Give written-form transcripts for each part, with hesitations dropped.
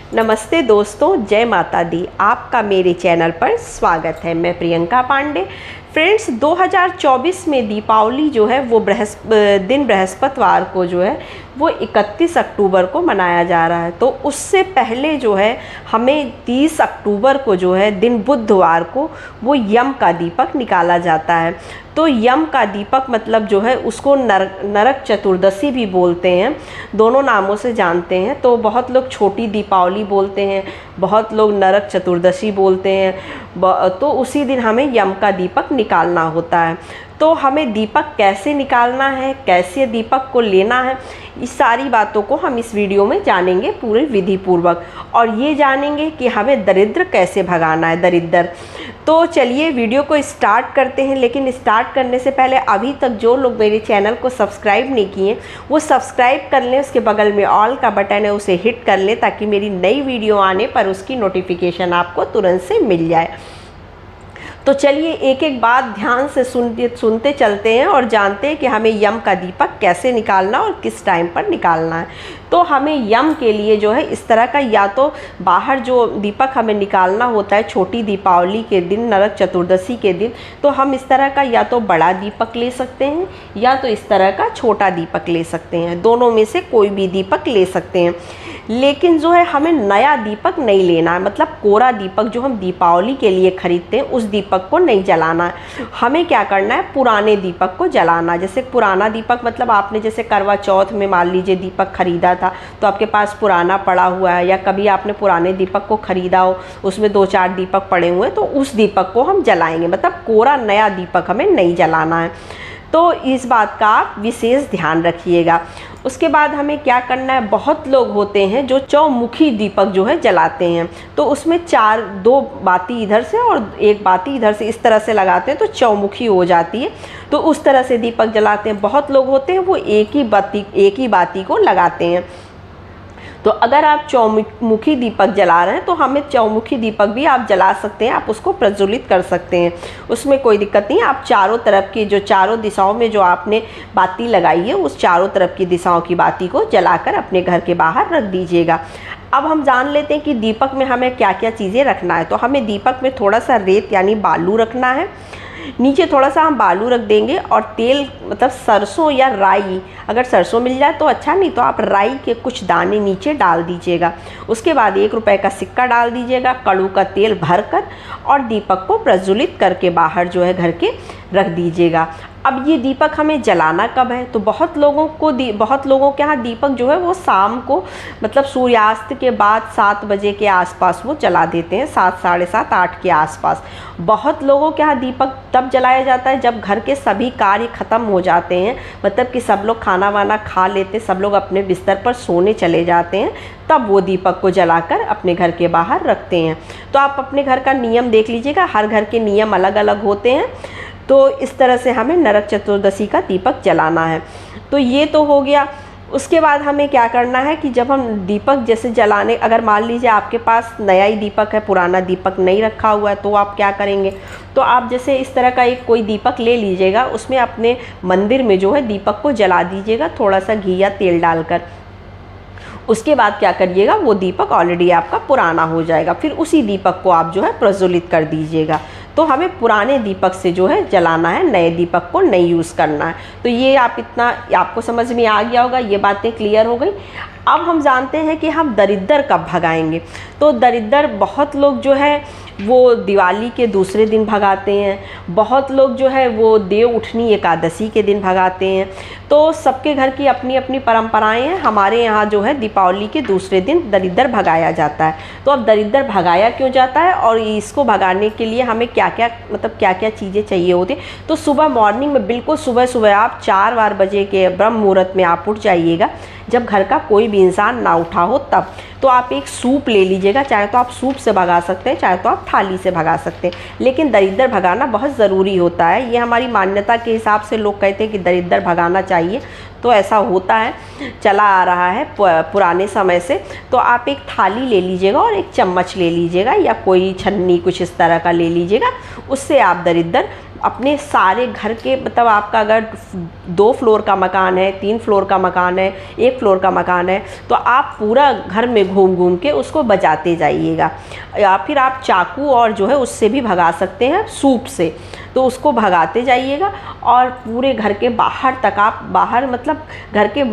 नमस्ते दोस्तों, जय माता दी। आपका मेरे चैनल पर स्वागत है। मैं प्रियंका पांडे। फ्रेंड्स, 2024 में दीपावली जो है वो बृहस्पतिवार को जो है वो 31 अक्टूबर को मनाया जा रहा है। तो उससे पहले जो है हमें 30 अक्टूबर को जो है दिन बुधवार को वो यम का दीपक निकाला जाता है। तो यम का दीपक मतलब जो है उसको नरक चतुर्दशी भी बोलते हैं, दोनों नामों से जानते हैं। तो बहुत लोग छोटी दीपावली बोलते हैं, बहुत लोग नरक चतुर्दशी बोलते हैं। तो उसी दिन हमें यम का दीपक निकालना होता है। तो हमें दीपक कैसे निकालना है, कैसे दीपक को लेना है, इस सारी बातों को हम इस वीडियो में जानेंगे पूरे विधि पूर्वक। और ये जानेंगे कि हमें दरिद्र कैसे भगाना है, दरिद्र। तो चलिए वीडियो को स्टार्ट करते हैं। लेकिन स्टार्ट करने से पहले अभी तक जो लोग मेरे चैनल को सब्सक्राइब नहीं किए वो सब्सक्राइब कर लें। उसके बगल में ऑल का बटन है, उसे हिट कर लें ताकि मेरी नई वीडियो आने पर उसकी नोटिफिकेशन आपको तुरंत से मिल जाए। तो चलिए एक एक बात ध्यान से सुनते चलते हैं और जानते हैं कि हमें यम का दीपक कैसे निकालना और किस टाइम पर निकालना है। तो हमें यम के लिए जो है इस तरह का, या तो बाहर जो दीपक हमें निकालना होता है छोटी दीपावली के दिन, नरक चतुर्दशी के दिन, तो हम इस तरह का या तो बड़ा दीपक ले सकते हैं या तो इस तरह का छोटा दीपक ले सकते हैं। दोनों में से कोई भी दीपक ले सकते हैं। लेकिन जो है हमें नया दीपक नहीं लेना है, मतलब कोरा दीपक जो हम दीपावली के लिए खरीदते हैं उस दीपक को नहीं जलाना है। हमें क्या करना है, पुराने दीपक को जलाना। जैसे पुराना दीपक मतलब आपने जैसे करवा चौथ में मान लीजिए दीपक खरीदा था तो आपके पास पुराना पड़ा हुआ है, या कभी आपने पुराने दीपक को खरीदा हो उसमें 2-4 दीपक पड़े हुए हैं, तो उस दीपक को हम जलाएंगे। मतलब कोरा नया दीपक हमें नहीं जलाना है। तो इस बात का आप विशेष ध्यान रखिएगा। उसके बाद हमें क्या करना है, बहुत लोग होते हैं जो चौमुखी दीपक जो है जलाते हैं। तो उसमें 2 बाती इधर से और 1 बाती इधर से इस तरह से लगाते हैं तो चौमुखी हो जाती है। तो उस तरह से दीपक जलाते हैं। बहुत लोग होते हैं वो एक ही बाती को लगाते हैं। तो अगर आप चौमुखी दीपक जला रहे हैं तो हमें चौमुखी दीपक भी आप जला सकते हैं, आप उसको प्रज्वलित कर सकते हैं, उसमें कोई दिक्कत नहीं। आप चारों तरफ की जो चारों दिशाओं में जो आपने बाती लगाई है उस चारों तरफ की दिशाओं की बाती को जलाकर अपने घर के बाहर रख दीजिएगा। अब हम जान लेते हैं कि दीपक में हमें क्या क्या चीज़ें रखना है। तो हमें दीपक में थोड़ा सा रेत यानी बालू रखना है, नीचे थोड़ा सा हम बालू रख देंगे, और तेल मतलब सरसों या राई, अगर सरसों मिल जाए तो अच्छा, नहीं तो आप राई के कुछ दाने नीचे डाल दीजिएगा। उसके बाद 1 रुपए का सिक्का डाल दीजिएगा, कड़ू का तेल भरकर, और दीपक को प्रज्वलित करके बाहर जो है घर के रख दीजिएगा। अब ये दीपक हमें जलाना कब है, तो बहुत लोगों के यहाँ दीपक जो है वो शाम को मतलब सूर्यास्त के बाद 7 बजे के आसपास वो जला देते हैं, 7, साढ़े 7, 8 के आसपास। बहुत लोगों के यहाँ दीपक तब जलाया जाता है जब घर के सभी कार्य ख़त्म हो जाते हैं, मतलब कि सब लोग खाना वाना खा लेते, सब लोग अपने बिस्तर पर सोने चले जाते हैं, तब वो दीपक को जलाकर अपने घर के बाहर रखते हैं। तो आप अपने घर का नियम देख लीजिएगा, हर घर के नियम अलग अलग होते हैं। तो इस तरह से हमें नरक चतुर्दशी का दीपक जलाना है। तो ये तो हो गया। उसके बाद हमें क्या करना है कि जब हम दीपक जैसे जलाने, अगर मान लीजिए आपके पास नया ही दीपक है, पुराना दीपक नहीं रखा हुआ है, तो आप क्या करेंगे, तो आप जैसे इस तरह का एक कोई दीपक ले लीजिएगा, उसमें अपने मंदिर में जो है दीपक को जला दीजिएगा थोड़ा सा घी या तेल डालकर। उसके बाद क्या करिएगा, वो दीपक ऑलरेडी आपका पुराना हो जाएगा, फिर उसी दीपक को आप जो है प्रज्वलित कर दीजिएगा। तो हमें पुराने दीपक से जो है जलाना है, नए दीपक को नहीं यूज़ करना है। तो ये आपको समझ में आ गया होगा, ये बातें क्लियर हो गई। अब हम जानते हैं कि हम दरिद्र कब भगाएंगे। तो दरिद्र बहुत लोग जो है वो दिवाली के दूसरे दिन भगाते हैं, बहुत लोग जो है वो देव उठनी एकादशी के दिन भगाते हैं। तो सबके घर की अपनी अपनी परंपराएं हैं। हमारे यहाँ जो है दीपावली के दूसरे दिन दरिद्र भगाया जाता है। तो अब दरिद्र भगाया क्यों जाता है और इसको भगाने के लिए हमें क्या क्या चीज़ें चाहिए होती है। तो सुबह मॉर्निंग में, बिल्कुल सुबह आप 4 बजे के ब्रह्म मुहूर्त में आप उठ जाइएगा, जब घर का कोई भी इंसान ना उठा हो तब। तो आप एक सूप ले लीजिएगा, चाहे तो आप सूप से भगा सकते हैं, चाहे तो आप थाली से भगा सकते हैं, लेकिन दरिद्र भगाना बहुत ज़रूरी होता है। ये हमारी मान्यता के हिसाब से लोग कहते हैं कि दरिद्र भगाना चाहिए, तो ऐसा होता है, चला आ रहा है पुराने समय से। तो आप एक थाली ले लीजिएगा और एक चम्मच ले लीजिएगा, या कोई छन्नी कुछ इस तरह का ले लीजिएगा, उससे आप दरिद्र अपने सारे घर के, मतलब आपका अगर 2 फ्लोर का मकान है, 3 फ्लोर का मकान है, 1 फ्लोर का मकान है, तो आप पूरा घर में घूम घूम के उसको बजाते जाइएगा। या फिर आप चाकू और जो है उससे भी भगा सकते हैं, सूप से, तो उसको भगाते जाइएगा। और पूरे घर के बाहर तक आप, बाहर मतलब घर के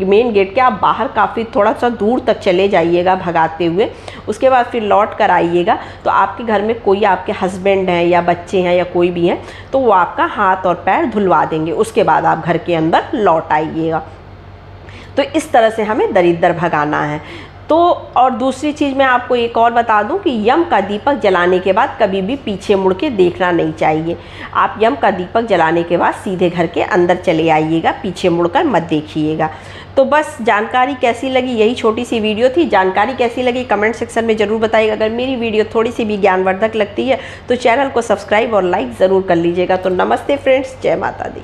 मेन गेट के आप बाहर काफ़ी थोड़ा सा दूर तक चले जाइएगा भगाते हुए। उसके बाद फिर लौट कर आइएगा, तो आपके घर में कोई आपके हस्बैंड हैं या बच्चे हैं या कोई भी हैं, तो वो आपका हाथ और पैर धुलवा देंगे। उसके बाद आप घर के अंदर लौट आइएगा। तो इस तरह से हमें दरिद्र भगाना है। तो और दूसरी चीज़ मैं आपको एक और बता दूं कि यम का दीपक जलाने के बाद कभी भी पीछे मुड़ के देखना नहीं चाहिए। आप यम का दीपक जलाने के बाद सीधे घर के अंदर चले आइएगा, पीछे मुड़कर मत देखिएगा। तो बस जानकारी कैसी लगी, यही छोटी सी वीडियो थी। जानकारी कैसी लगी कमेंट सेक्शन में ज़रूर बताइएगा। अगर मेरी वीडियो थोड़ी सी भी ज्ञानवर्धक लगती है तो चैनल को सब्सक्राइब और लाइक ज़रूर कर लीजिएगा। तो नमस्ते फ्रेंड्स, जय माता दी।